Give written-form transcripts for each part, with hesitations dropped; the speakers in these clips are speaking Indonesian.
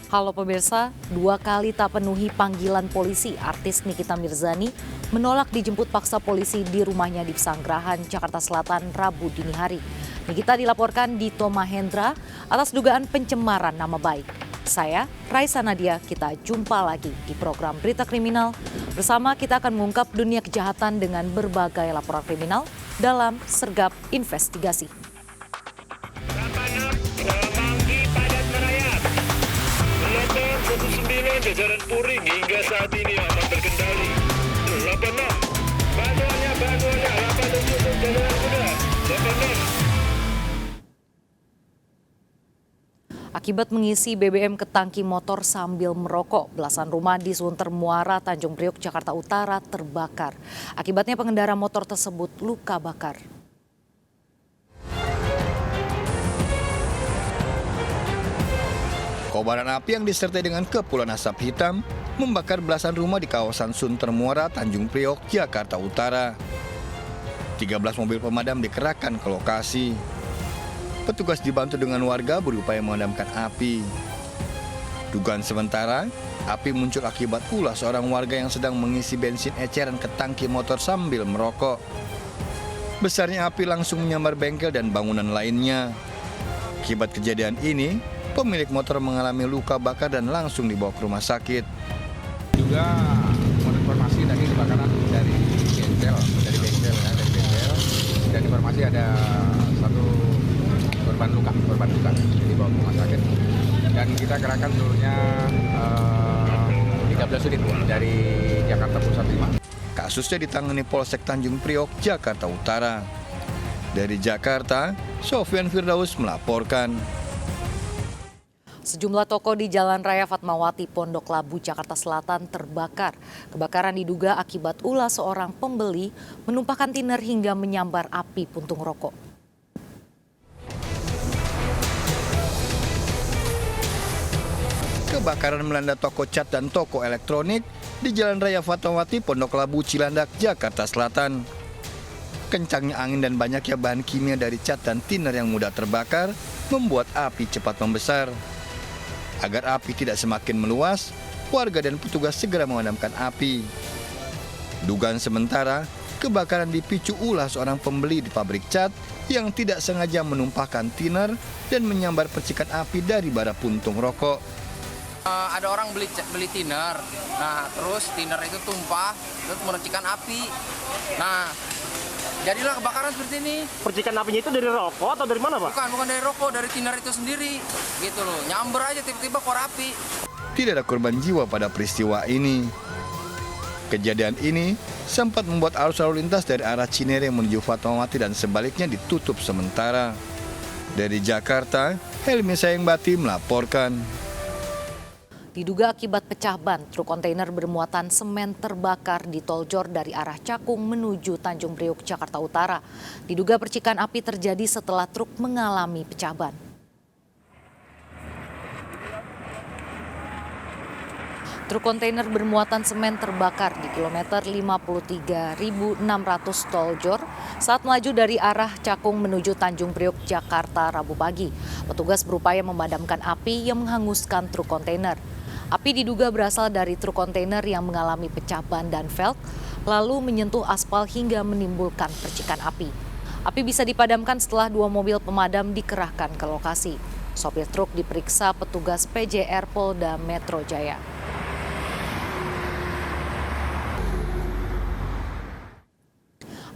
Halo pemirsa, 2 kali tak penuhi panggilan polisi, artis Nikita Mirzani menolak dijemput paksa polisi di rumahnya di Pesanggerahan, Jakarta Selatan, Rabu dini hari. Nikita dilaporkan Dito Mahendra atas dugaan pencemaran nama baik. Saya, Raisa Nadia, kita jumpa lagi di program Berita Kriminal. Bersama kita akan mengungkap dunia kejahatan dengan berbagai laporan kriminal dalam Sergap Investigasi. Jajaran Puring hingga saat ini aman terkendali. 86, bantuannya, 86 untuk jajaran muda. 86. Akibat mengisi BBM ke tangki motor sambil merokok, belasan rumah di Sunter Muara, Tanjung Priok, Jakarta Utara terbakar. Akibatnya pengendara motor tersebut luka bakar. Kobaran api yang disertai dengan kepulan asap hitam membakar belasan rumah di kawasan Sunter Muara, Tanjung Priok, Jakarta Utara. 13 mobil pemadam dikerahkan ke lokasi. Petugas dibantu dengan warga berupaya memadamkan api. Dugaan sementara, api muncul akibat ulah seorang warga yang sedang mengisi bensin eceran ke tangki motor sambil merokok. Besarnya api langsung menyambar bengkel dan bangunan lainnya. Akibat kejadian ini, pemilik motor mengalami luka bakar dan langsung dibawa ke rumah sakit. Juga menurut informasi tadi kebakaran dari bengkel, dan informasi ada satu korban luka dibawa ke rumah sakit. Dan kita kerahkan seluruhnya 13 unit dari Jakarta Pusat 5. Kasusnya ditangani Polsek Tanjung Priok, Jakarta Utara. Dari Jakarta, Sofyan Firdaus melaporkan. Sejumlah toko di Jalan Raya Fatmawati, Pondok Labu, Jakarta Selatan terbakar. Kebakaran diduga akibat ulah seorang pembeli menumpahkan tiner hingga menyambar api puntung rokok. Kebakaran melanda toko cat dan toko elektronik di Jalan Raya Fatmawati, Pondok Labu, Cilandak, Jakarta Selatan. Kencangnya angin dan banyaknya bahan kimia dari cat dan tiner yang mudah terbakar membuat api cepat membesar. Agar api tidak semakin meluas, warga dan petugas segera memadamkan api. Dugaan sementara, kebakaran dipicu ulah seorang pembeli di pabrik cat yang tidak sengaja menumpahkan tiner dan menyambar percikan api dari bara puntung rokok. Ada orang beli tiner, nah terus tiner itu tumpah, terus mercikan api. Nah, jadilah kebakaran seperti ini. Percikan apinya itu dari rokok atau dari mana, Pak? Bukan dari rokok, dari tiner itu sendiri. Gitu loh, nyamber aja tiba-tiba keluar api. Tidak ada korban jiwa pada peristiwa ini. Kejadian ini sempat membuat arus lalu lintas dari arah Cinere menuju Fatmawati dan sebaliknya ditutup sementara. Dari Jakarta, Helmi Sayengbati melaporkan. Diduga akibat pecah ban, truk kontainer bermuatan semen terbakar di Tol Jor dari arah Cakung menuju Tanjung Priok, Jakarta Utara. Diduga percikan api terjadi setelah truk mengalami pecah ban. Truk kontainer bermuatan semen terbakar di kilometer 53.600 Tol Jor saat melaju dari arah Cakung menuju Tanjung Priok, Jakarta, Rabu pagi. Petugas berupaya memadamkan api yang menghanguskan truk kontainer. Api diduga berasal dari truk kontainer yang mengalami pecah ban dan velg, lalu menyentuh aspal hingga menimbulkan percikan api. Api bisa dipadamkan setelah 2 mobil pemadam dikerahkan ke lokasi. Sopir truk diperiksa petugas PJR Polda Metro Jaya.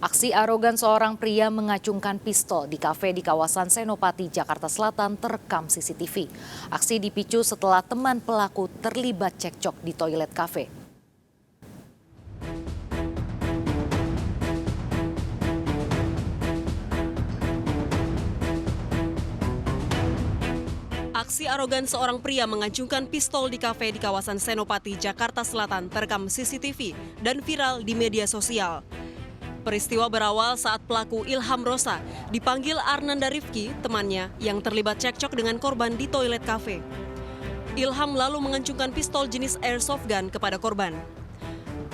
Aksi arogan seorang pria mengacungkan pistol di kafe di kawasan Senopati, Jakarta Selatan terekam CCTV. Aksi dipicu setelah teman pelaku terlibat cekcok di toilet kafe. Aksi arogan seorang pria mengacungkan pistol di kafe di kawasan Senopati, Jakarta Selatan terekam CCTV dan viral di media sosial. Peristiwa berawal saat pelaku Ilham Rosa dipanggil Arnanda Rifki, temannya, yang terlibat cekcok dengan korban di toilet kafe. Ilham lalu mengacungkan pistol jenis airsoft gun kepada korban.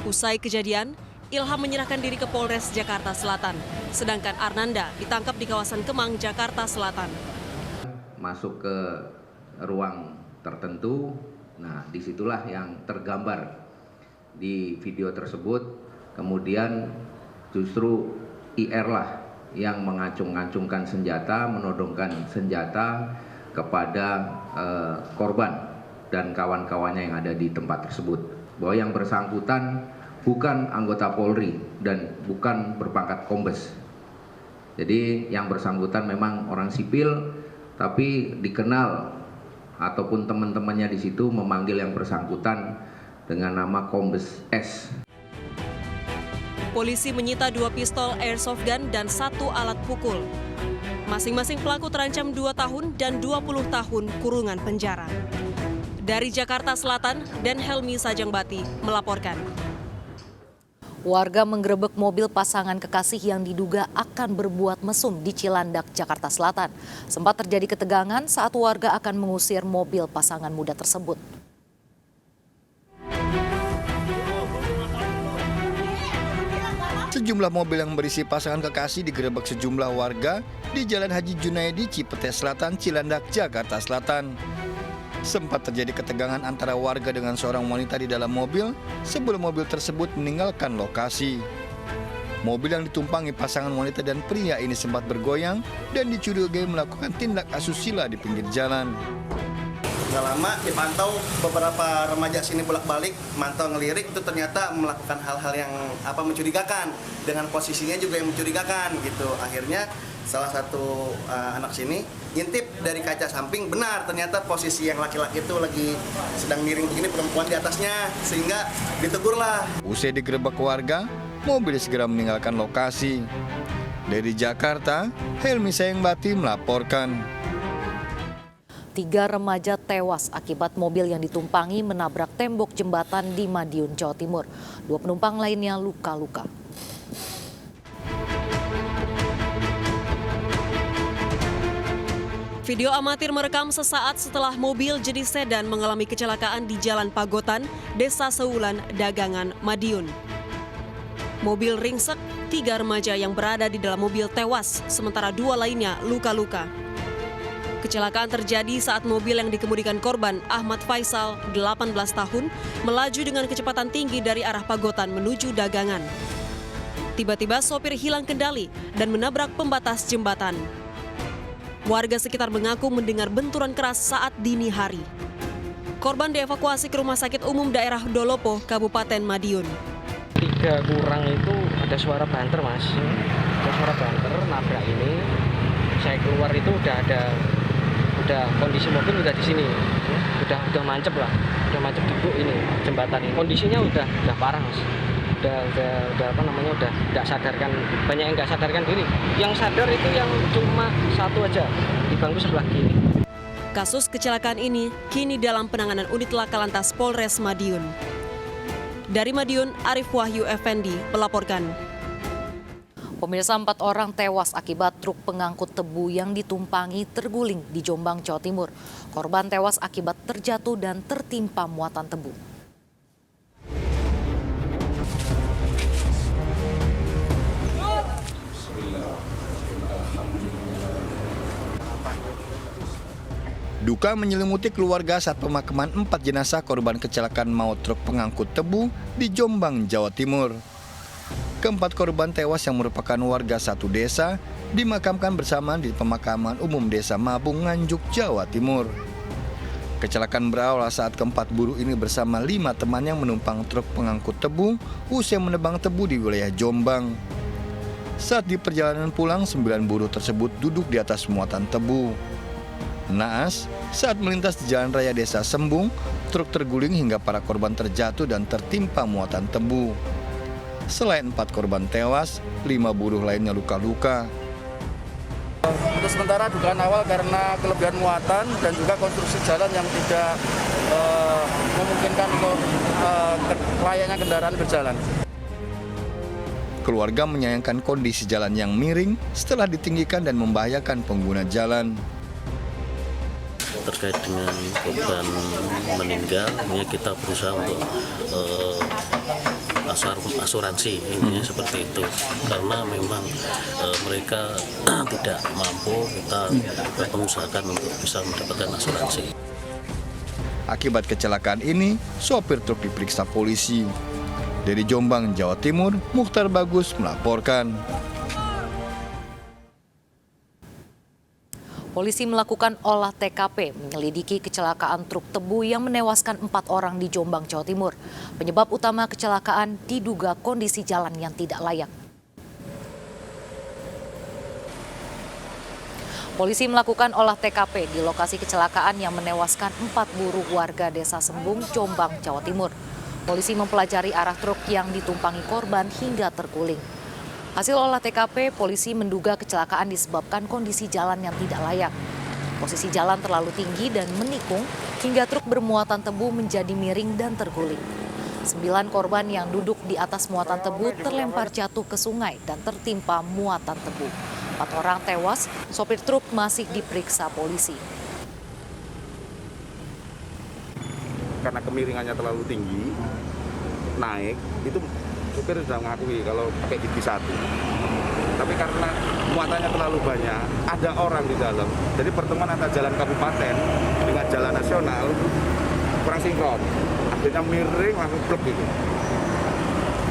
Usai kejadian, Ilham menyerahkan diri ke Polres Jakarta Selatan, sedangkan Arnanda ditangkap di kawasan Kemang, Jakarta Selatan. Masuk ke ruang tertentu. Nah, disitulah yang tergambar di video tersebut. Kemudian justru IR lah yang mengacung-acungkan senjata, menodongkan senjata kepada korban dan kawan-kawannya yang ada di tempat tersebut. Bahwa yang bersangkutan bukan anggota Polri dan bukan berpangkat kombes. Jadi yang bersangkutan memang orang sipil, tapi dikenal ataupun teman-temannya di situ memanggil yang bersangkutan dengan nama Kombes S. Polisi menyita 2 pistol airsoft gun dan 1 alat pukul. Masing-masing pelaku terancam 2 tahun dan 20 tahun kurungan penjara. Dari Jakarta Selatan, Dan Helmi Sajangbati melaporkan. Warga menggerebek mobil pasangan kekasih yang diduga akan berbuat mesum di Cilandak, Jakarta Selatan. Sempat terjadi ketegangan saat warga akan mengusir mobil pasangan muda tersebut. Sejumlah mobil yang berisi pasangan kekasih digerebek sejumlah warga di Jalan Haji Junaidi, Cipete Selatan, Cilandak, Jakarta Selatan. Sempat terjadi ketegangan antara warga dengan seorang wanita di dalam mobil sebelum mobil tersebut meninggalkan lokasi. Mobil yang ditumpangi pasangan wanita dan pria ini sempat bergoyang dan dicurigai melakukan tindak asusila di pinggir jalan. Nggak lama dipantau beberapa remaja sini bolak-balik, mantau ngelirik itu ternyata melakukan hal-hal yang mencurigakan, dengan posisinya juga yang mencurigakan gitu. Akhirnya salah satu anak sini ngintip dari kaca samping, benar ternyata posisi yang laki-laki itu lagi sedang miring begini, perempuan di atasnya, sehingga ditegurlah. Usai digerebek warga, mobil segera meninggalkan lokasi. Dari Jakarta, Helmi Sajangbati melaporkan. 3 remaja tewas akibat mobil yang ditumpangi menabrak tembok jembatan di Madiun, Jawa Timur. 2 penumpang lainnya luka-luka. Video amatir merekam sesaat setelah mobil jenis sedan mengalami kecelakaan di Jalan Pagotan, Desa Sewulan, Dagangan, Madiun. Mobil ringsek, 3 remaja yang berada di dalam mobil tewas, sementara 2 lainnya luka-luka. Kecelakaan terjadi saat mobil yang dikemudikan korban, Ahmad Faisal, 18 tahun, melaju dengan kecepatan tinggi dari arah Pagotan menuju Dagangan. Tiba-tiba sopir hilang kendali dan menabrak pembatas jembatan. Warga sekitar mengaku mendengar benturan keras saat dini hari. Korban dievakuasi ke Rumah Sakit Umum Daerah Dolopo, Kabupaten Madiun. 3 kurang itu ada suara banter, Mas. Ada suara banter, nabrak ini. Saya keluar itu udah kondisi mobil udah di sini, udah mancep lah, udah mancep di ini jembatan ini. Kondisinya udah parah, Mas. Udah nggak sadarkan, banyak yang nggak sadarkan diri. Yang sadar itu yang cuma 1 aja di bangku sebelah kiri. Kasus kecelakaan ini kini dalam penanganan unit Laka Lantas Polres Madiun. Dari Madiun, Arif Wahyu Effendi melaporkan. Pemirsa, 4 orang tewas akibat truk pengangkut tebu yang ditumpangi terguling di Jombang, Jawa Timur. Korban tewas akibat terjatuh dan tertimpa muatan tebu. Duka menyelimuti keluarga saat pemakaman 4 jenazah korban kecelakaan maut truk pengangkut tebu di Jombang, Jawa Timur. Keempat korban tewas yang merupakan warga satu desa dimakamkan bersamaan di pemakaman umum Desa Mabung, Nganjuk, Jawa Timur. Kecelakaan berawal saat keempat buruh ini bersama 5 teman yang menumpang truk pengangkut tebu usai menebang tebu di wilayah Jombang. Saat di perjalanan pulang, 9 buruh tersebut duduk di atas muatan tebu. Naas, saat melintas di jalan raya Desa Sembung, truk terguling hingga para korban terjatuh dan tertimpa muatan tebu. Selain 4 korban tewas, 5 buruh lainnya luka-luka. Untuk sementara dugaan awal karena kelebihan muatan dan juga konstruksi jalan yang tidak memungkinkan untuk layaknya kendaraan berjalan. Keluarga menyayangkan kondisi jalan yang miring setelah ditinggikan dan membahayakan pengguna jalan. Terkait dengan korban meninggal, kita berusaha untuk asuransi, intinya seperti itu, karena memang mereka tidak mampu, kita mengusahakan untuk bisa mendapatkan asuransi. Akibat kecelakaan ini, sopir truk diperiksa polisi. Dari Jombang, Jawa Timur, Mukhtar Bagus melaporkan. Polisi melakukan olah TKP menyelidiki kecelakaan truk tebu yang menewaskan 4 orang di Jombang, Jawa Timur. Penyebab utama kecelakaan diduga kondisi jalan yang tidak layak. Polisi melakukan olah TKP di lokasi kecelakaan yang menewaskan 4 buruh warga Desa Sembung, Jombang, Jawa Timur. Polisi mempelajari arah truk yang ditumpangi korban hingga terguling. Hasil olah TKP, polisi menduga kecelakaan disebabkan kondisi jalan yang tidak layak. Posisi jalan terlalu tinggi dan menikung hingga truk bermuatan tebu menjadi miring dan terguling. 9 korban yang duduk di atas muatan tebu terlempar jatuh ke sungai dan tertimpa muatan tebu. 4 orang tewas, sopir truk masih diperiksa polisi. Karena kemiringannya terlalu tinggi, naik, itu supir sudah mengakui kalau pakai gigi 1. Tapi karena muatannya terlalu banyak, ada orang di dalam, jadi pertemuan antara jalan kabupaten dengan jalan nasional kurang sinkron. Akhirnya miring langsung blok gitu.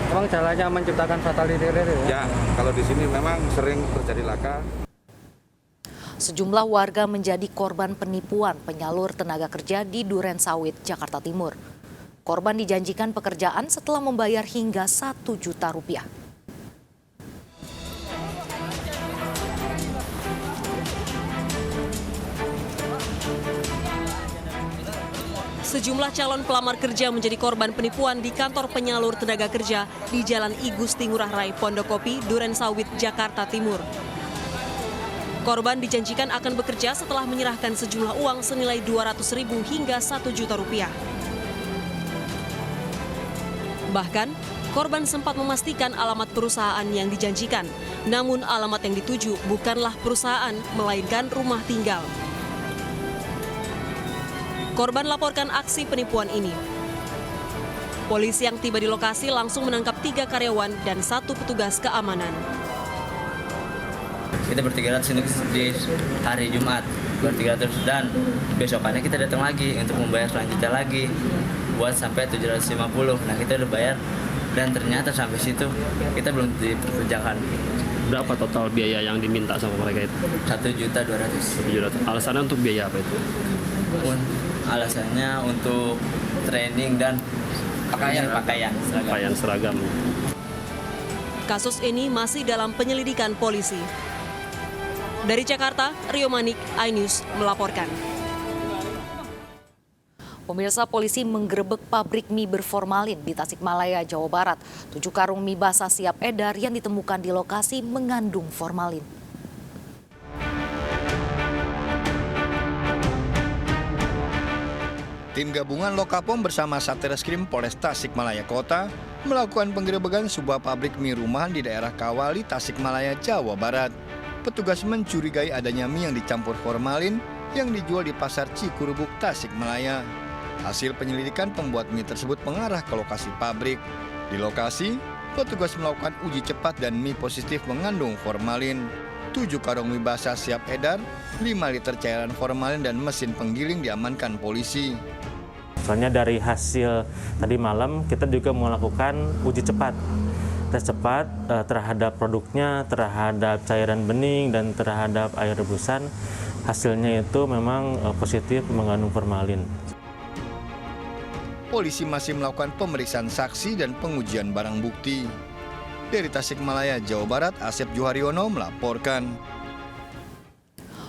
Emang jalannya menciptakan fatality rate ya? Ya, kalau di sini memang sering terjadi laka. Sejumlah warga menjadi korban penipuan penyalur tenaga kerja di Duren Sawit, Jakarta Timur. Korban dijanjikan pekerjaan setelah membayar hingga Rp1 juta. Sejumlah calon pelamar kerja menjadi korban penipuan di kantor penyalur tenaga kerja di Jalan I Gusti Ngurah Rai, Pondokopi, Duren Sawit, Jakarta Timur. Korban dijanjikan akan bekerja setelah menyerahkan sejumlah uang senilai Rp200.000 hingga Rp1 juta. Bahkan, korban sempat memastikan alamat perusahaan yang dijanjikan. Namun alamat yang dituju bukanlah perusahaan, melainkan rumah tinggal. Korban laporkan aksi penipuan ini. Polisi yang tiba di lokasi langsung menangkap 3 karyawan dan 1 petugas keamanan. Kita ber-300 untuk di hari Jumat, ber-300 dan besokannya kita datang lagi untuk membayar selanjutnya lagi buat sampai 750. Nah, kita udah bayar dan ternyata sampai situ kita belum diperkerjakan. Berapa total biaya yang diminta sama mereka itu? Rp1.200.000. Alasannya untuk biaya apa itu? Alasannya untuk training dan pakaian seragam. Kasus ini masih dalam penyelidikan polisi. Dari Jakarta, Rio Manik, iNews melaporkan. Pemirsa, polisi menggerebek pabrik mie berformalin di Tasikmalaya, Jawa Barat. 7 karung mie basah siap edar yang ditemukan di lokasi mengandung formalin. Tim gabungan Lokapom bersama Satreskrim Polres Tasikmalaya Kota melakukan penggerebekan sebuah pabrik mie rumahan di daerah Kawali, Tasikmalaya, Jawa Barat. Petugas mencurigai adanya mie yang dicampur formalin yang dijual di Pasar Cikurubuk, Tasikmalaya. Hasil penyelidikan pembuat mie tersebut mengarah ke lokasi pabrik. Di lokasi, petugas melakukan uji cepat dan mie positif mengandung formalin. 7 karung mie basah siap edar, 5 liter cairan formalin dan mesin penggiling diamankan polisi. Soalnya dari hasil tadi malam kita juga melakukan uji cepat. Tes cepat terhadap produknya, terhadap cairan bening dan terhadap air rebusan. Hasilnya itu memang positif mengandung formalin. Polisi masih melakukan pemeriksaan saksi dan pengujian barang bukti. Dari Tasikmalaya, Jawa Barat, Asep Juharyono melaporkan.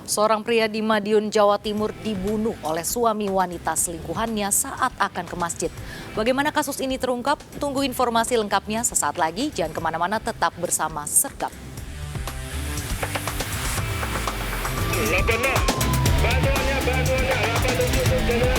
Seorang pria di Madiun, Jawa Timur dibunuh oleh suami wanita selingkuhannya saat akan ke masjid. Bagaimana kasus ini terungkap? Tunggu informasi lengkapnya sesaat lagi. Jangan kemana-mana, tetap bersama Sergap. 86, bantuannya, 87,